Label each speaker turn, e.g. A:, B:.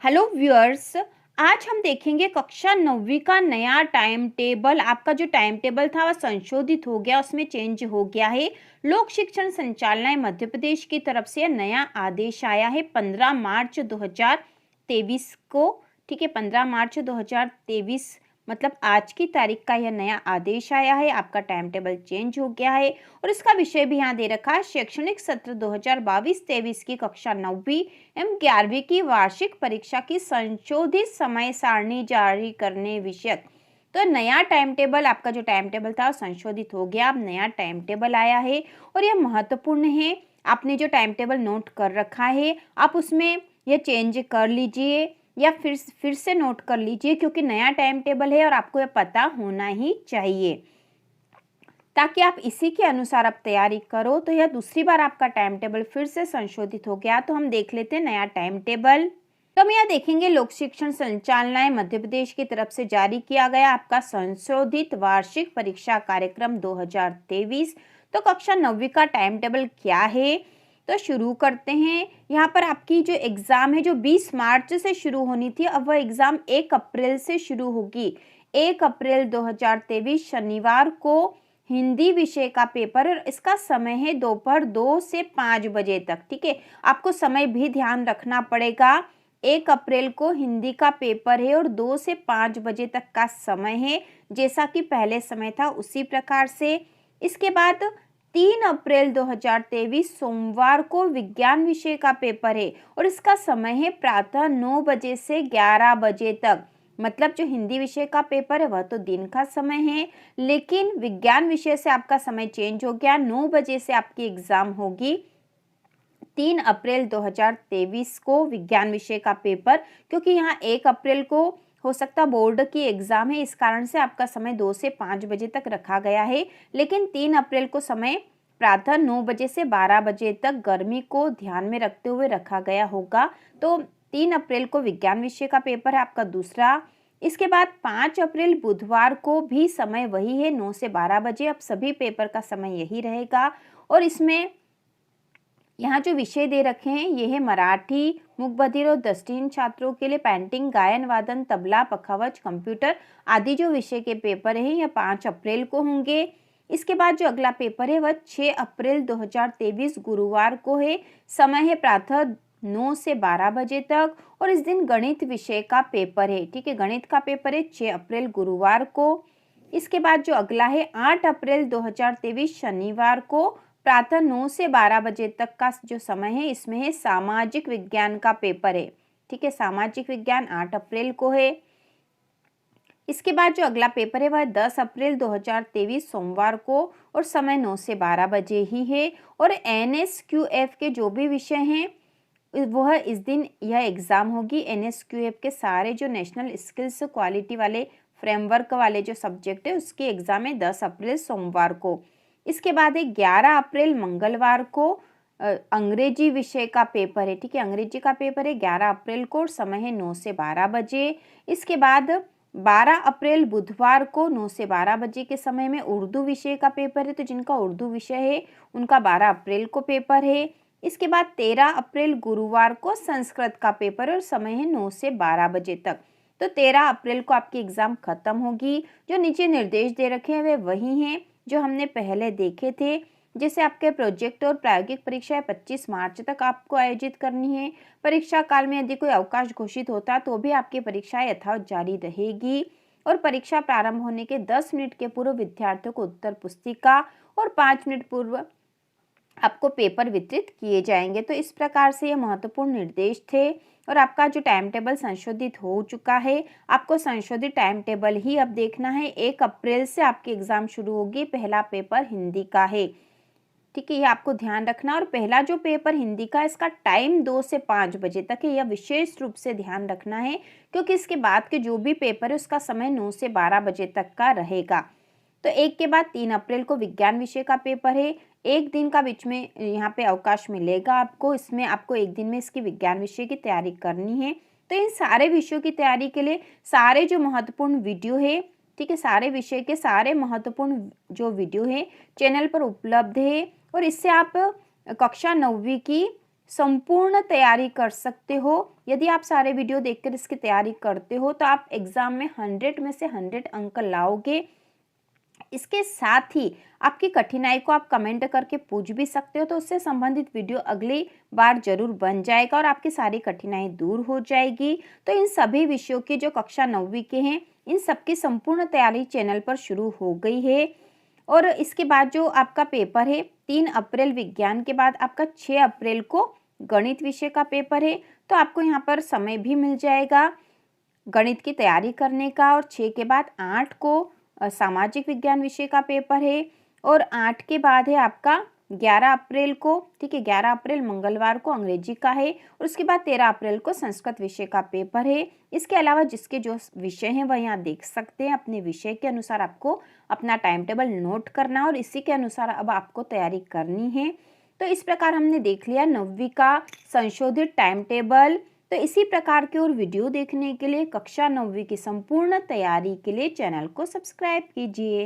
A: Hello viewers. आज हम देखेंगे कक्षा 9वीं का नया टाइम टेबल। आपका जो टाइम टेबल था वह संशोधित हो गया, उसमें चेंज हो गया है। लोक शिक्षण संचालनालय मध्य प्रदेश की तरफ से नया आदेश आया है 15 मार्च 2023 को। ठीक है, 15 मार्च 2023 मतलब आज की तारीख का यह नया आदेश आया है। आपका टाइम टेबल चेंज हो गया है और इसका विषय भी यहाँ दे रखा है शैक्षणिक सत्र 2022-23 की कक्षा 9वीं एवं 11वीं की वार्षिक परीक्षा की संशोधित समय सारणी जारी करने विषयक। तो नया टाइम टेबल, आपका जो टाइम टेबल था संशोधित हो गया। अब नया टाइम टेबल आया है और यह महत्वपूर्ण है। आपने जो टाइम टेबल नोट कर रखा है आप उसमें यह चेंज कर लीजिए या फिर से नोट कर लीजिए, क्योंकि नया टाइम टेबल है और आपको यह पता होना ही चाहिए ताकि आप इसी के अनुसार आप तैयारी करो। तो यह दूसरी बार आपका टाइम टेबल फिर से संशोधित हो गया। तो हम देख लेते हैं नया टाइम टेबल। तो हम यहाँ देखेंगे लोक शिक्षण संचालनालय मध्य प्रदेश की तरफ से जारी किया गया आपका संशोधित वार्षिक परीक्षा कार्यक्रम 2023। तो कक्षा 9वीं का टाइम टेबल क्या है, तो शुरू करते हैं। यहाँ पर आपकी जो एग्जाम है जो 20 मार्च से शुरू होनी थी, अब वह एग्जाम 1 अप्रैल से शुरू होगी। 1 अप्रैल 2023 शनिवार को हिंदी विषय का पेपर, और इसका समय है दोपहर 2 से 5 बजे तक। ठीक है, आपको समय भी ध्यान रखना पड़ेगा। 1 अप्रैल को हिंदी का पेपर है और 2 से 5 बजे तक का समय है, जैसा कि पहले समय था उसी प्रकार से। इसके बाद 3 अप्रैल 2023 सोमवार को विज्ञान विषय का पेपर है और इसका समय है प्रातः 9 बजे से 11 बजे तक। मतलब जो हिंदी विषय का पेपर है वह तो दिन का समय है, लेकिन विज्ञान विषय से आपका समय चेंज हो गया। 9 बजे से आपकी एग्जाम होगी 3 अप्रैल 2023 को विज्ञान विषय का पेपर, क्योंकि यहाँ 1 अप्रैल को हो सकता बोर्ड की एग्जाम है, इस कारण से आपका समय 2 से 5 बजे तक रखा गया है। लेकिन 3 अप्रैल को समय प्रातः 9 बजे से 12 बजे तक गर्मी को ध्यान में रखते हुए रखा गया होगा। तो 3 अप्रैल को विज्ञान विषय का पेपर है आपका दूसरा। इसके बाद 5 अप्रैल बुधवार को भी समय वही है 9 से 12 बजे। अब सभी पेपर का समय यही रहेगा और इसमें यहाँ जो विषय दे रखे हैं ये है मराठी, मूक बधिर और दृष्टिहीन छात्रों के लिए पेंटिंग, गायन वादन, तबला, पखावज, कंप्यूटर आदि जो विषय के पेपर हैं यह 5 अप्रैल को होंगे। इसके बाद जो अगला पेपर है वह 6 अप्रैल 2023 गुरुवार को है। समय है प्रातः 9 से 12 बजे तक और इस दिन गणित विषय का पेपर है। ठीक है, गणित का पेपर है 6 अप्रैल गुरुवार को। इसके बाद जो अगला है 8 अप्रैल 2023 शनिवार को प्रातः 9 से 12 बजे तक का जो समय है इसमें है सामाजिक विज्ञान का पेपर है। ठीक है, सामाजिक विज्ञान 8 अप्रैल को है। इसके बाद जो अगला पेपर है वह 10 अप्रैल 2023 सोमवार को और समय 9 से 12 बजे ही है। और NSQF के जो भी विषय हैं वह इस दिन यह एग्जाम होगी। NSQF के सारे जो नेशनल स्किल्स क्वालिटी वाले फ्रेमवर्क वाले जो सब्जेक्ट है उसके एग्जाम है 10 अप्रैल सोमवार को। इसके बाद है 11 अप्रैल मंगलवार को अंग्रेजी विषय का पेपर है। ठीक है, अंग्रेजी का पेपर है 11 अप्रैल को और समय है 9 से 12 बजे। इसके बाद 12 अप्रैल बुधवार को 9 से 12 बजे के समय में उर्दू विषय का पेपर है। तो जिनका उर्दू विषय है उनका 12 अप्रैल को पेपर है। इसके बाद 13 अप्रैल गुरुवार को संस्कृत का पेपर और समय है 9 से 12 बजे तक। तो 13 अप्रैल को आपकी एग्जाम खत्म होगी। जो नीचे निर्देश दे रखे हैं वे वही हैं जो हमने पहले देखे थे। जैसे आपके प्रोजेक्ट और प्रायोगिक परीक्षाएं 25 मार्च तक आपको आयोजित करनी है। परीक्षा काल में यदि कोई अवकाश घोषित होता तो भी आपकी परीक्षाएं यथावत जारी रहेगी और परीक्षा प्रारंभ होने के 10 मिनट के पूर्व विद्यार्थियों को उत्तर पुस्तिका और 5 मिनट पूर्व आपको पेपर वितरित किए जाएंगे। तो इस प्रकार से ये महत्वपूर्ण निर्देश थे और आपका जो टाइम टेबल संशोधित हो चुका है। आपको संशोधित टाइम टेबल ही अब देखना है। 1 अप्रैल से आपकी एग्जाम शुरू होगी। पहला पेपर हिंदी का है। ठीक है, ये आपको ध्यान रखना। और पहला जो पेपर हिंदी का इसका टाइम 2 से 5 बजे तक है। यह विशेष रूप से ध्यान रखना है क्योंकि इसके बाद के जो भी पेपर है उसका समय 9 से 12 बजे तक का रहेगा। तो एक के बाद 3 अप्रैल को विज्ञान विषय का पेपर है। एक दिन का बीच में यहाँ पे अवकाश मिलेगा आपको। इसमें आपको एक दिन में इसकी विज्ञान विषय की तैयारी करनी है। तो इन सारे विषयों की तैयारी के लिए सारे जो महत्वपूर्ण वीडियो है, ठीक है, सारे विषय के सारे महत्वपूर्ण जो वीडियो है चैनल पर उपलब्ध है और इससे आप कक्षा 9वीं की संपूर्ण तैयारी कर सकते हो। यदि आप सारे वीडियो देखकर इसकी तैयारी करते हो तो आप एग्जाम में 100 में से 100 अंक लाओगे। इसके साथ ही आपकी कठिनाई को आप कमेंट करके पूछ भी सकते हो, तो उससे संबंधित वीडियो अगली बार जरूर बन जाएगा और आपकी सारी कठिनाई दूर हो जाएगी। तो इन सभी विषयों के जो कक्षा 9वीं के हैं, इन सबकी संपूर्ण तैयारी चैनल पर शुरू हो गई है। और इसके बाद जो आपका पेपर है 3 अप्रैल विज्ञान के बाद आपका 6 अप्रैल को गणित विषय का पेपर है। तो आपको यहाँ पर समय भी मिल जाएगा गणित की तैयारी करने का। और 6 के बाद 8 को सामाजिक विज्ञान विषय का पेपर है और 8 के बाद है आपका 11 अप्रैल को, ठीक है, 11 अप्रैल मंगलवार को अंग्रेजी का है और उसके बाद 13 अप्रैल को संस्कृत विषय का पेपर है। इसके अलावा जिसके जो विषय हैं वह यहाँ देख सकते हैं। अपने विषय के अनुसार आपको अपना टाइम टेबल नोट करना और इसी के अनुसार अब आपको तैयारी करनी है। तो इस प्रकार हमने देख लिया 9वीं का संशोधित टाइम टेबल। तो इसी प्रकार के और वीडियो देखने के लिए कक्षा 9वीं की संपूर्ण तैयारी के लिए चैनल को सब्सक्राइब कीजिए।